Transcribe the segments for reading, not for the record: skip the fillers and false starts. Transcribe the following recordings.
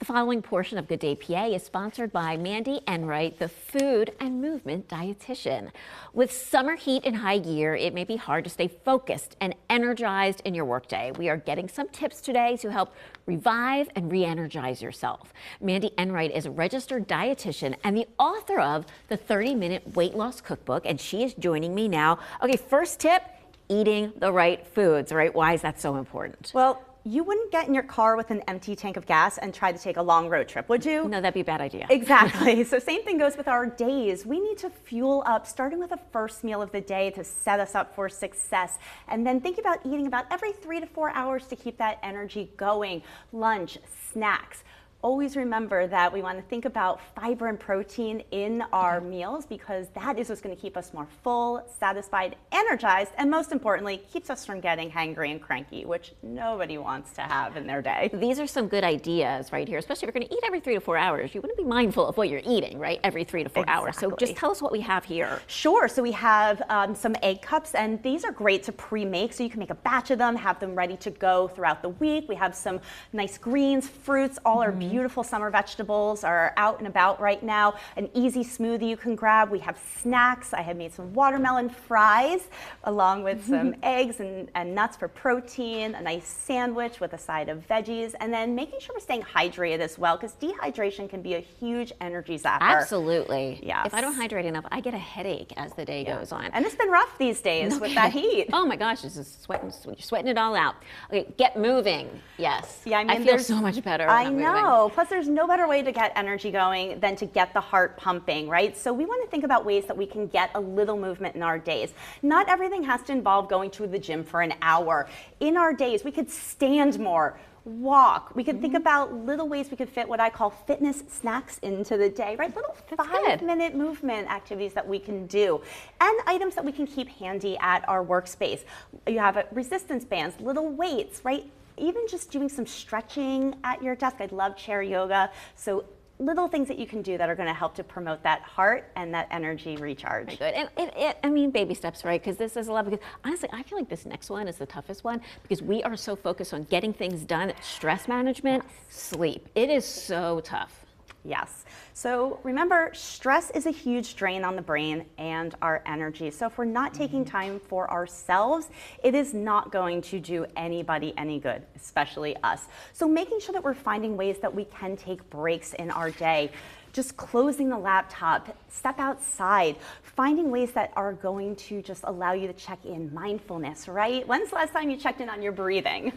The following portion of Good Day PA is sponsored by Mandy Enright, the food and movement dietitian. With summer heat in high gear, it may be hard to stay focused and energized in your workday. We are getting some tips today to help revive and re-energize yourself. Mandy Enright is a registered dietitian and the author of the 30-Minute Weight Loss Cookbook, and she is joining me now. Okay, first tip, eating the right foods, right? Why is that so important? Well, you wouldn't get in your car with an empty tank of gas and try to take a long road trip, would you? No, that'd be a bad idea. Exactly. So same thing goes with our days. We need to fuel up, starting with the first meal of the day to set us up for success. And then think about eating about every 3 to 4 hours to keep that energy going. Lunch, snacks. Always remember that we want to think about fiber and protein in our meals, because that is what's going to keep us more full, satisfied, energized, and most importantly, keeps us from getting hangry and cranky, which nobody wants to have in their day. These are some good ideas right here, especially if you're going to eat every 3 to 4 hours. You want to be mindful of what you're eating, right? Every 3 to 4 hours. So just tell us what we have here. Sure. So we have some egg cups, and these are great to pre-make. So you can make a batch of them, have them ready to go throughout the week. We have some nice greens, fruits, all our beautiful summer vegetables are out and about right now. An easy smoothie you can grab. We have snacks. I have made some watermelon fries along with some eggs and nuts for protein, a nice sandwich with a side of veggies, and then making sure we're staying hydrated as well, because dehydration can be a huge energy zapper. Absolutely. Yes. If I don't hydrate enough, I get a headache as the day goes on. And it's been rough these days with that heat. Oh my gosh, this is sweating. You're sweating it all out. Okay, get moving. Yes. Yeah, I mean, feel so much better. I know. Plus, there's no better way to get energy going than to get the heart pumping, right? So we want to think about ways that we can get a little movement in our days. Not everything has to involve going to the gym for an hour. In our days, we could stand more, walk. We could think about little ways we could fit what I call fitness snacks into the day, right? Little 5-minute movement activities that we can do, and items that we can keep handy at our workspace. You have resistance bands, little weights, right? Even just doing some stretching at your desk. I love chair yoga. So little things that you can do that are going to help to promote that heart and that energy recharge. Very good. And I mean, baby steps, right? Because this is a lot. Because honestly, I feel like this next one is the toughest one, because we are so focused on getting things done, stress management, sleep. It is so tough. Yes. So remember, stress is a huge drain on the brain and our energy. So if we're not taking time for ourselves, it is not going to do anybody any good, especially us. So making sure that we're finding ways that we can take breaks in our day. Just closing the laptop, step outside, finding ways that are going to just allow you to check in. Mindfulness, right? When's the last time you checked in on your breathing?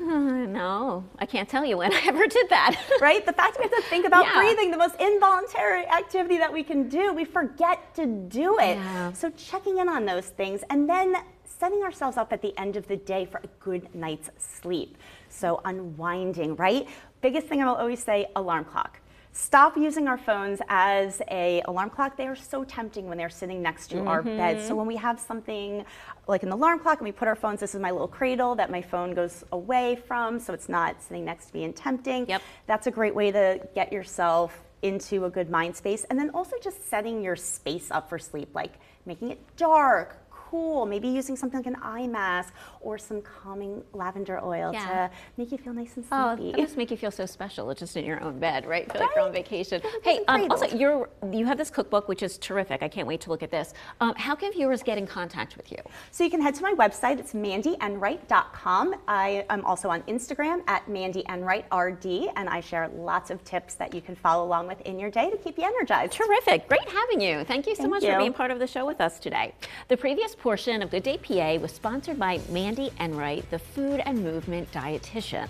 No, I can't tell you when I ever did that. Right? The fact that we have to think about breathing, the most involuntary activity that we can do, we forget to do it. Yeah. So checking in on those things, and then setting ourselves up at the end of the day for a good night's sleep. So unwinding, right? Biggest thing I will always say, alarm clock. Stop using our phones as an alarm clock. They are so tempting when they're sitting next to our bed. So when we have something like an alarm clock and we put our phones, this is my little cradle that my phone goes away from, so it's not sitting next to me and tempting. Yep. That's a great way to get yourself into a good mind space. And then also just setting your space up for sleep, like making it dark, cool, maybe using something like an eye mask or some calming lavender oil to make you feel nice and sleepy. Oh, that must make you feel so special. It's just in your own bed, right? Feel like you're on vacation. Hey, also, you have this cookbook, which is terrific. I can't wait to look at this. How can viewers get in contact with you? So you can head to my website. It's mandyenright.com. I am also on Instagram at mandyenrightrd, and I share lots of tips that you can follow along with in your day to keep you energized. Terrific. Great having you. Thank you so much for being part of the show with us today. The previous portion of Good Day PA was sponsored by Mandy Enright, the food and movement dietitian.